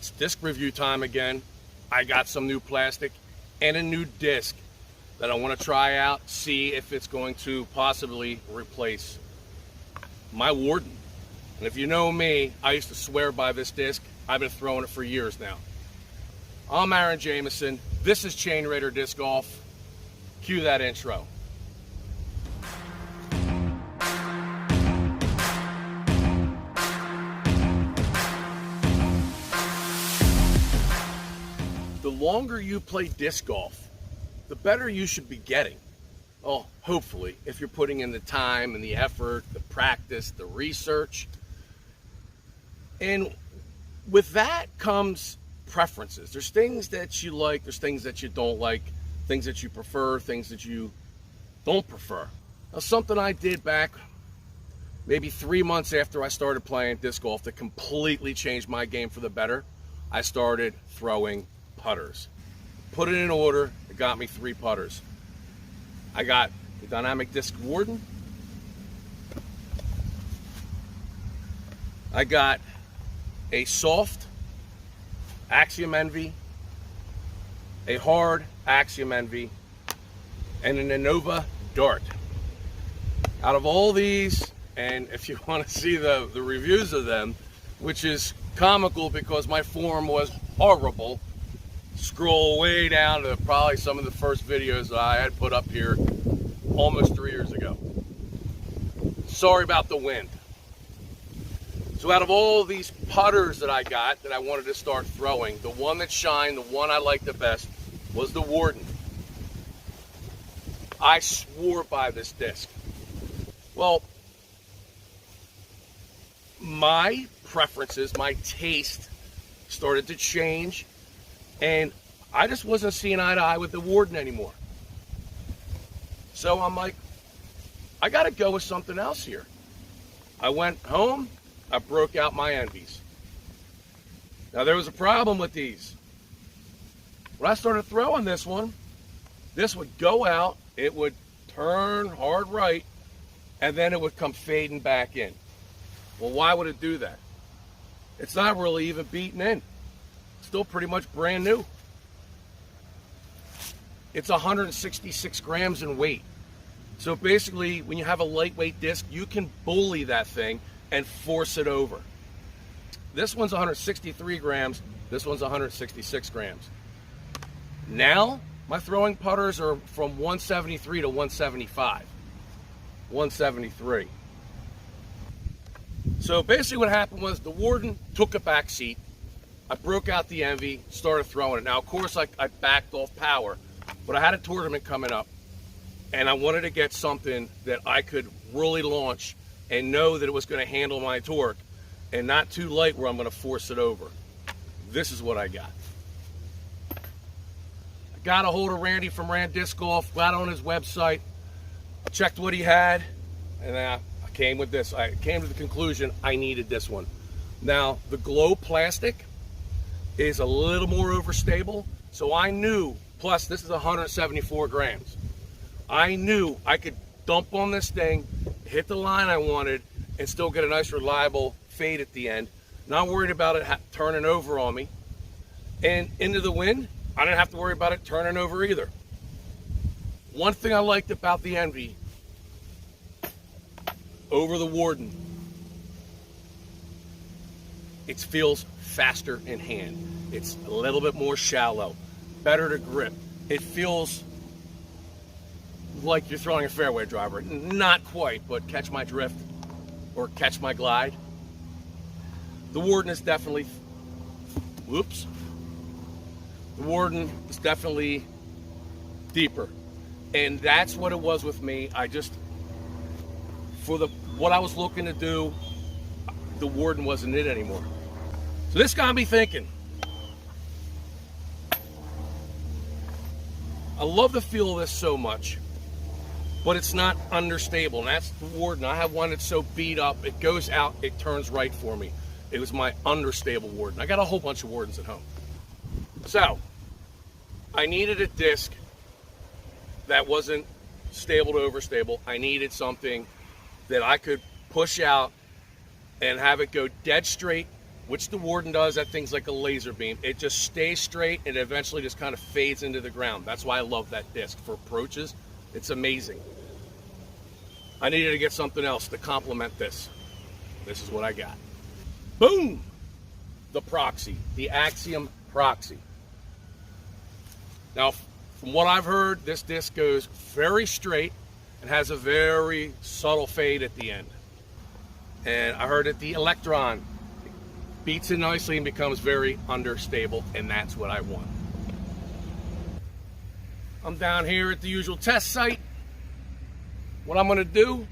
It's disc review time again. I got some new plastic and a new disc that I want to try out, see if it's going to possibly replace my Warden. And if you know me, I used to swear by this disc. I've been throwing it for years now. I'm Aaron Jameson. This is Chain Raider Disc Golf. Cue that intro. The longer you play disc golf, the better you should be getting. Well, hopefully, if you're putting in the time and the effort, the practice, the research. And with that comes preferences. There's things that you like, there's things that you don't like, things that you prefer, things that you don't prefer. Now, something I did back maybe 3 months after I started playing disc golf that completely changed my game for the better, I started throwing putters. Put it in order, it got me 3 putters. I got the Dynamic Disc Warden. I got a soft Axiom Envy, a hard Axiom Envy, and an Innova Dart. Out of all these, and if you want to see the reviews of them, which is comical because my form was horrible, scroll way down to probably some of the first videos that I had put up here almost 3 years ago. Sorry about the wind. So out of all these putters that I got that I wanted to start throwing, the one that shined, the one I liked the best, was the Warden. I swore by this disc. Well, my preferences, my taste started to change, and I just wasn't seeing eye to eye with the Warden anymore. So I'm like, I gotta go with something else here. I went home, I broke out my Envies. Now there was a problem with these. When I started throwing this one, this would go out, it would turn hard right, and then it would come fading back in. Well, why would it do that? It's not really even beaten in. Still pretty much brand new. It's 166 grams in weight. So basically, when you have a lightweight disc, you can bully that thing and force it over. This one's 163 grams, this one's 166 grams. Now, my throwing putters are from 173 to 175. 173. So basically what happened was the Warden took a back seat. I broke out the Envy, started throwing it. Now, of course, I backed off power, but I had a tournament coming up, and I wanted to get something that I could really launch and know that it was going to handle my torque and not too light where I'm going to force it over. This is what I got. I got a hold of Randy from Rand Disc Golf, got on his website, checked what he had, and I came with this. I came to the conclusion I needed this one. Now, the glow plastic is a little more overstable, so I knew, plus this is 174 grams. I knew I could dump on this thing, hit the line I wanted, and still get a nice reliable fade at the end. Not worried about it turning over on me. And into the wind, I didn't have to worry about it turning over either. One thing I liked about the Envy over the Warden, it feels faster in hand. It's a little bit more shallow, better to grip. It feels like you're throwing a fairway driver. Not quite, but catch my drift or catch my glide. The Warden is definitely, whoops. The Warden is definitely deeper. And that's what it was with me. I just, for what I was looking to do, the Warden wasn't it anymore. So this got me thinking. I love the feel of this so much, but it's not understable. And that's the Warden. I have one that's so beat up, it goes out, it turns right for me. It was my understable Warden. I got a whole bunch of Wardens at home. So, I needed a disc that wasn't stable to overstable. I needed something that I could push out and have it go dead straight which the Warden does at things like a laser beam. It just stays straight and eventually just kind of fades into the ground. That's why I love that disc for approaches. It's amazing. I needed to get something else to complement this. This is what I got. Boom! The Proxy, the Axiom Proxy. Now, from what I've heard, this disc goes very straight and has a very subtle fade at the end. And I heard that the electron beats it nicely and becomes very understable, and that's what I want. I'm down here at the usual test site. What I'm gonna do,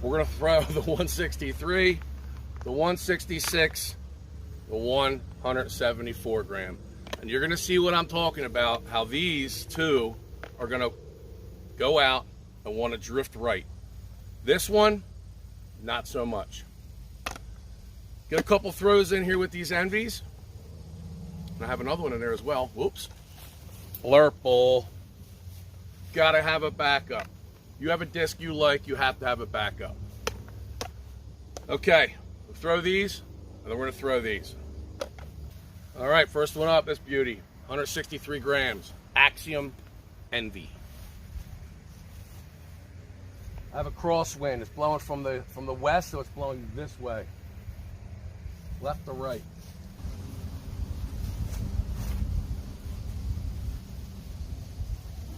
we're gonna throw the 163, the 166, the 174 gram. And you're gonna see what I'm talking about, how these two are gonna go out and wanna drift right. This one, not so much. Get a couple throws in here with these Envies. And I have another one in there as well. Whoops. Blurple. Gotta have a backup. You have a disc you like, you have to have a backup. Okay, we'll throw these, and then we're gonna throw these. All right, first one up, this beauty. 163 grams, Axiom Envy. I have a crosswind. It's blowing from the west, so it's blowing this way. Left to right.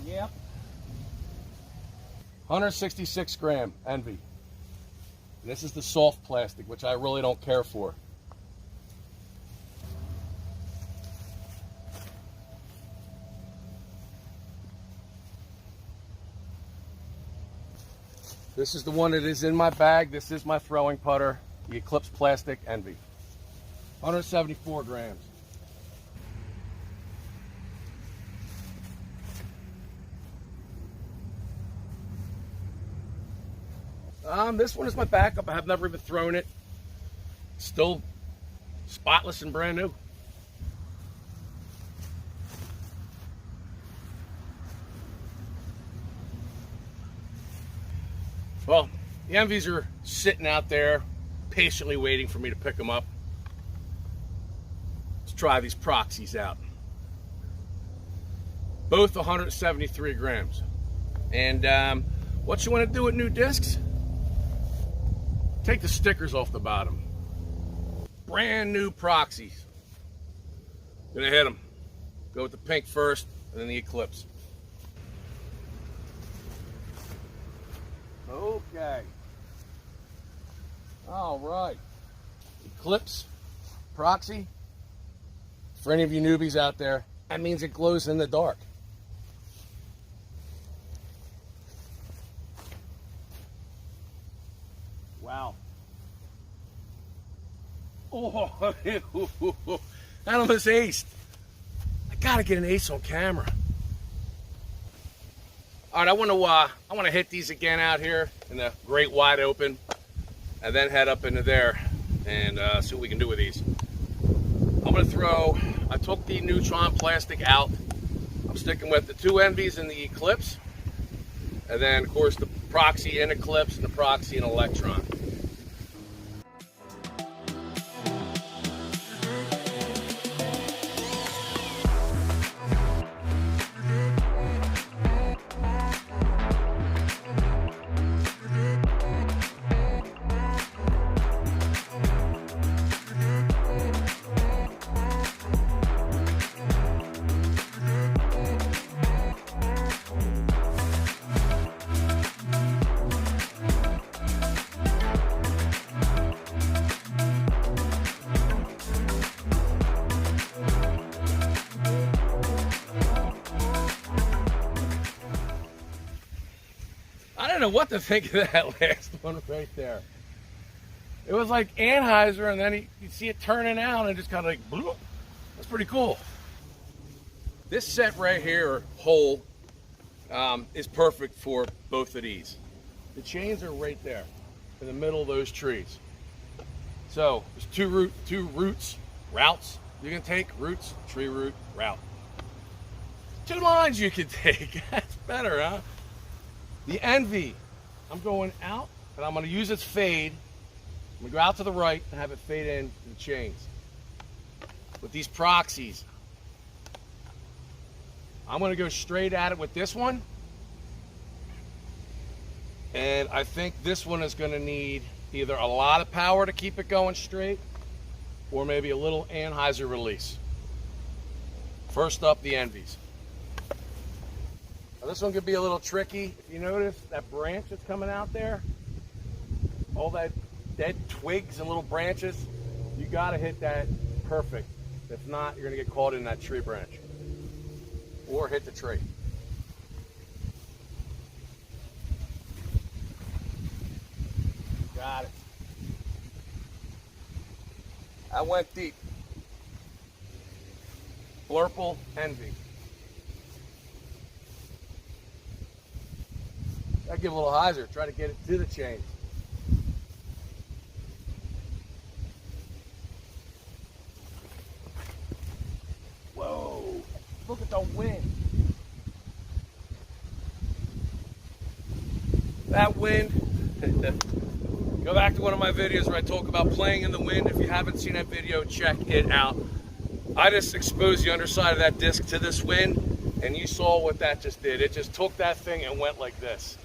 Yep. 166 gram Envy. This is the soft plastic, which I really don't care for. This is the one that is in my bag. This is my throwing putter, the Eclipse Plastic Envy. 174 grams. This one is my backup. I have never even thrown it. Still spotless and brand new. Well, the Envies are sitting out there patiently waiting for me to pick them up. Let's try these Proxies out. Both 173 grams. And what you want to do with new discs? Take the stickers off the bottom. Brand new Proxies. Gonna hit them. Go with the pink first, and then the Eclipse. Okay. All right. Eclipse, Proxy. For any of you newbies out there, that means it glows in the dark. Wow. Oh, that almost aced. I gotta get an ace on camera. All right, I want to hit these again out here in the great wide open, and then head up into there and see what we can do with these. I'm gonna throw. I took the Neutron plastic out. I'm sticking with the two Envies and the Eclipse, and then of course the Proxy and Eclipse and the Proxy and Electron. I don't know what to think of that last one right there. It was like Anheuser, and then you see it turning out and just kind of like, bloop. That's pretty cool. This set right here, or hole, is perfect for both of these. The chains are right there in the middle of those trees. So there's two routes you can take, roots, tree root, route. 2 lines you can take. That's better, huh? The Envy, I'm going out, and I'm going to use its fade I'm gonna go out to the right and have it fade in to the chains. With these proxies, I'm gonna go straight at it with this one. And I think this one is gonna need either a lot of power to keep it going straight or maybe a little anhyzer release. First up, the Envies. Now this one could be a little tricky. If you notice that branch that's coming out there, all that dead twigs and little branches, you gotta hit that perfect. If not, you're gonna get caught in that tree branch or hit the tree. Got it. I went deep. Blurple Envy. I give a little hyzer, try to get it to the chains. Whoa, look at the wind. That wind. Go back to one of my videos where I talk about playing in the wind. If you haven't seen that video, check it out. I just exposed the underside of that disc to this wind, and you saw what that just did. It just took that thing and went like this.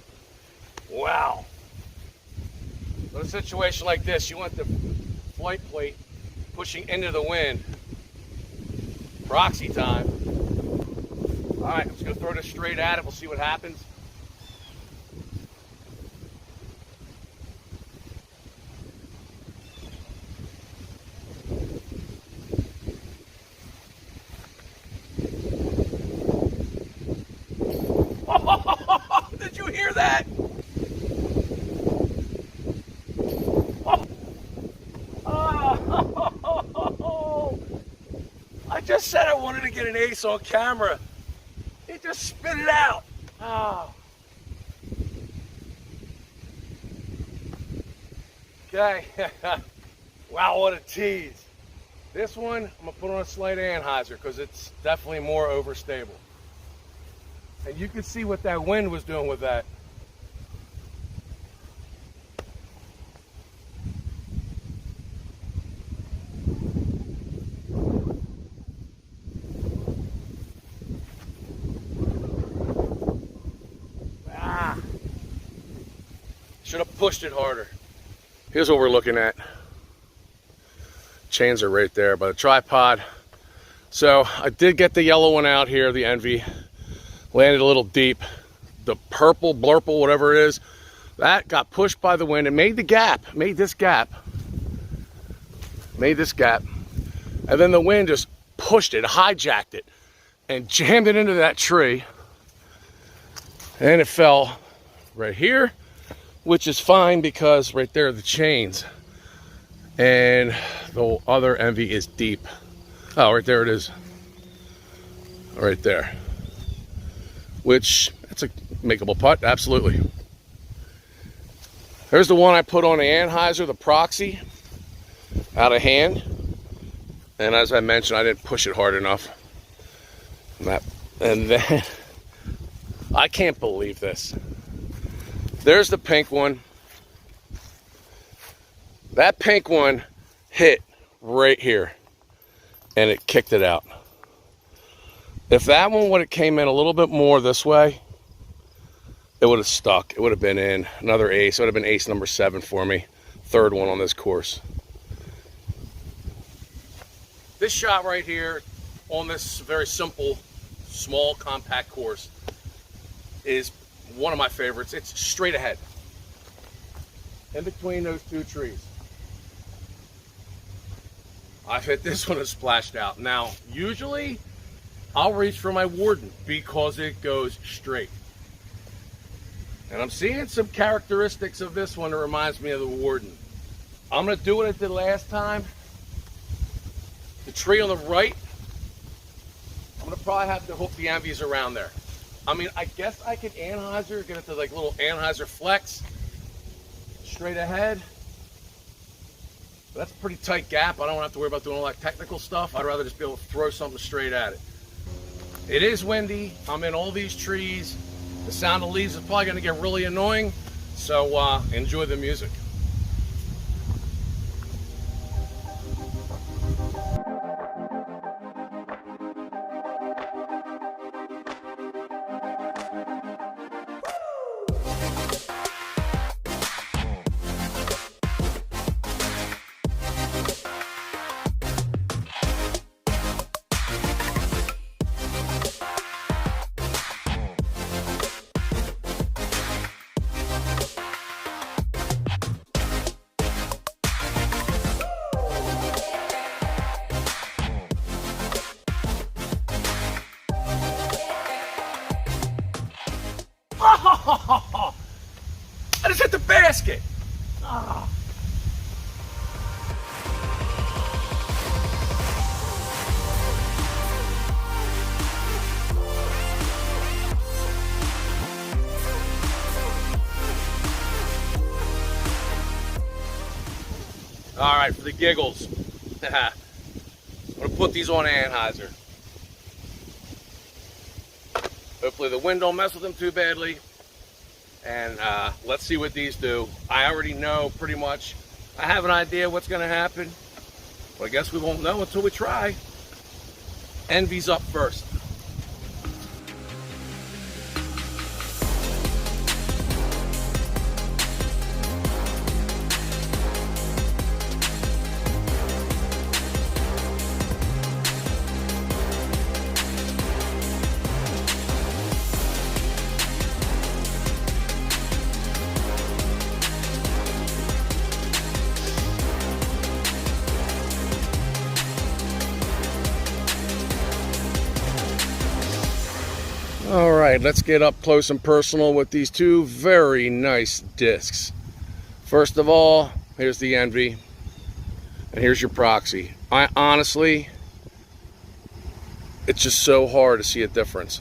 Wow. In a situation like this, you want the flight plate pushing into the wind. Proxy time. All right, I'm just gonna throw this straight at it. We'll see what happens. Did you hear that? Oh. I just said I wanted to get an ace on camera. It just spit it out. Oh. Okay. Wow, what a tease. This one, I'm gonna put on a slight anhyzer because it's definitely more overstable. And you can see what that wind was doing with that. Should have pushed it harder. Here's what we're looking at. Chains are right there by the tripod. So I did get the yellow one out here, the Envy. Landed a little deep. The purple, blurple, whatever it is, that got pushed by the wind and made the gap, made this gap. And then the wind just pushed it, hijacked it, and jammed it into that tree. And it fell right here, which is fine because right there are the chains. And the other Envy is deep. Oh, right there it is. Right there. Which, it's a makeable putt, absolutely. There's the one I put on the anhyzer, the Proxy, out of hand. And as I mentioned, I didn't push it hard enough. And then, I can't believe this. There's the pink one. That pink one hit right here, and it kicked it out. If that one would have came in a little bit more this way, it would have stuck. It would have been in another ace. It would have been ace number 7 for me. Third one on this course. This shot right here on this very simple, small, compact course is one of my favorites. It's straight ahead, in between those two trees. I've hit this one and splashed out. Now, usually I'll reach for my Warden because it goes straight. And I'm seeing some characteristics of this one that reminds me of the Warden. I'm going to do what I did last time. The tree on the right, I'm going to probably have to hook the Envies around there. I mean, I guess I could anhyzer, get it to like little anhyzer flex straight ahead. But that's a pretty tight gap. I don't have to worry about doing all that technical stuff. I'd rather just be able to throw something straight at it. It is windy. I'm in all these trees. The sound of leaves is probably going to get really annoying. So enjoy the music. Oh, I just hit the basket. Oh. All right, for the giggles, I'm gonna put these on Anheuser. Hopefully the wind don't mess with them too badly. And let's see what these do. I already know pretty much. I have an idea what's gonna happen, but I guess we won't know until we try. Envy's up first. All right, let's get up close and personal with these two very nice discs. First of all, here's the Envy, and here's your Proxy. I honestly, it's just so hard to see a difference.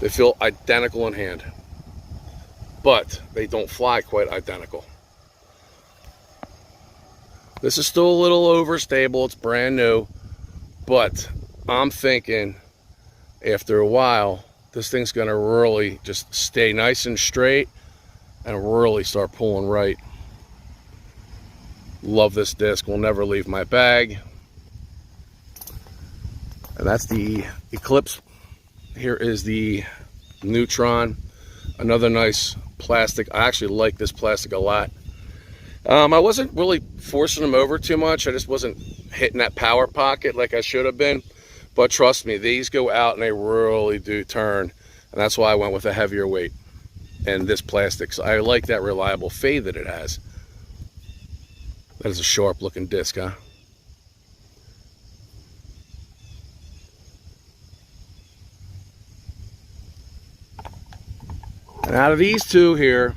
They feel identical in hand, but they don't fly quite identical. This is still a little overstable, it's brand new, but I'm thinking after a while, this thing's gonna really just stay nice and straight and really start pulling right. Love this disc, will never leave my bag. And that's the Eclipse. Here is the Neutron, another nice plastic. I actually like this plastic a lot. I wasn't really forcing them over too much. I just wasn't hitting that power pocket like I should have been. But trust me, these go out and they really do turn. And that's why I went with a heavier weight and this plastic. So I like that reliable fade that it has. That is a sharp looking disc, huh? And out of these two here,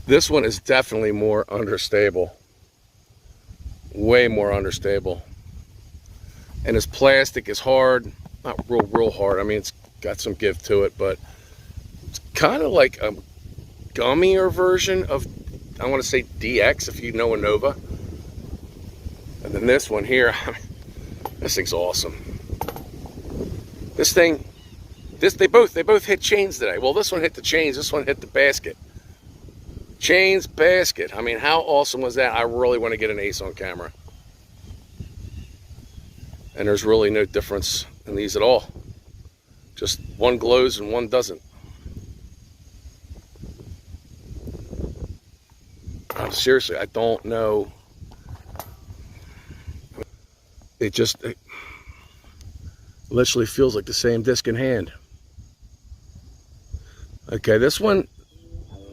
this one is definitely more understable. Way more understable. And this plastic is hard, not real hard. I mean, it's got some give to it, but it's kind of like a gummier version of, I want to say DX, if you know a Nova. And then this one here, this thing's awesome. This thing, they both hit chains today. Well, this one hit the chains, this one hit the basket. Chains, basket. I mean, how awesome was that? I really want to get an ace on camera. And there's really no difference in these at all. Just one glows and one doesn't. Seriously, I don't know. It literally feels like the same disc in hand. Okay, this one,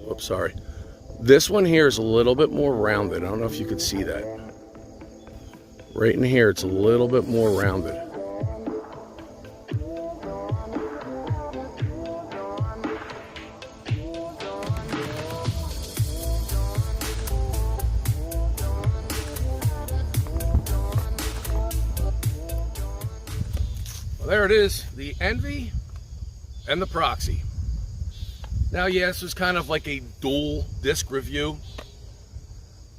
oops, sorry. This one here is a little bit more rounded. I don't know if you can see that. Right in here, it's a little bit more rounded. Well, there it is, the Envy and the Proxy. Now, yeah, this was kind of like a dual disc review,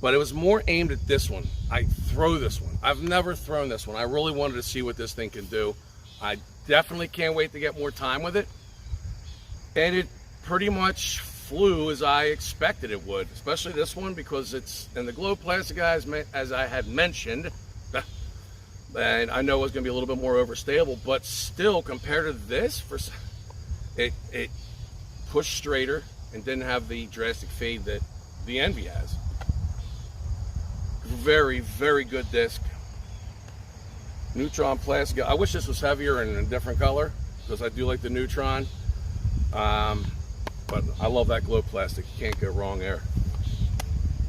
but it was more aimed at this one. I throw this one. I've never thrown this one. I really wanted to see what this thing can do. I definitely can't wait to get more time with it. And it pretty much flew as I expected it would, especially this one because it's in the glow plastic, as I had mentioned. And I know it was going to be a little bit more overstable, but still, compared to this, it pushed straighter and didn't have the drastic fade that the Envy has. Very, very good disc. Neutron plastic. I wish this was heavier and in a different color because I do like the Neutron. But I love that glow plastic. You can't go wrong there.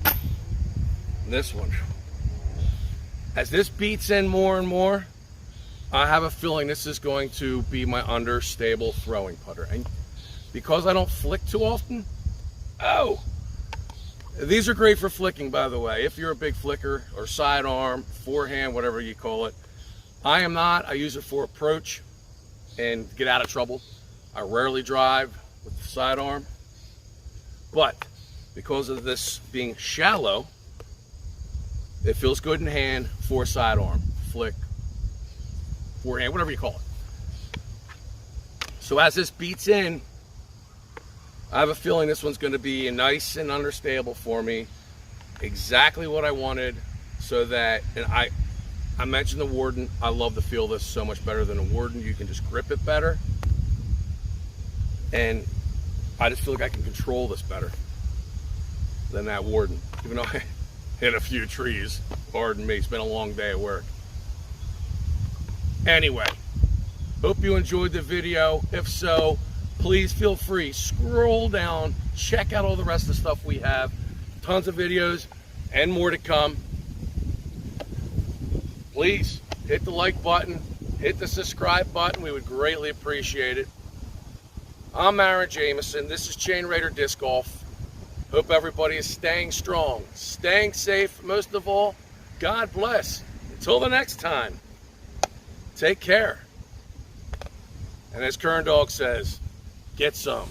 And this one, as this beats in more and more, I have a feeling this is going to be my understable throwing putter. And because I don't flick too often, these are great for flicking, by the way. If you're a big flicker or sidearm, forehand, whatever you call it. I am not. I use it for approach and get out of trouble. I rarely drive with the sidearm, but because of this being shallow, it feels good in hand for sidearm, flick, forehand, whatever you call it. So as this beats in, I have a feeling this one's going to be nice and understable for me. Exactly what I wanted, so that, and I mentioned the Warden. I love the feel of this so much better than a Warden. You can just grip it better. And I just feel like I can control this better than that Warden. Even though I hit a few trees, pardon me, it's been a long day at work. Anyway, hope you enjoyed the video. If so, please feel free, scroll down, check out all the rest of the stuff we have. Tons of videos and more to come. Please hit the like button, hit the subscribe button. We would greatly appreciate it. I'm Aaron Jamison. This is Chain Raider Disc Golf. Hope everybody is staying strong, staying safe. Most of all, God bless. Until the next time, take care. And as Kern Dog says, get some.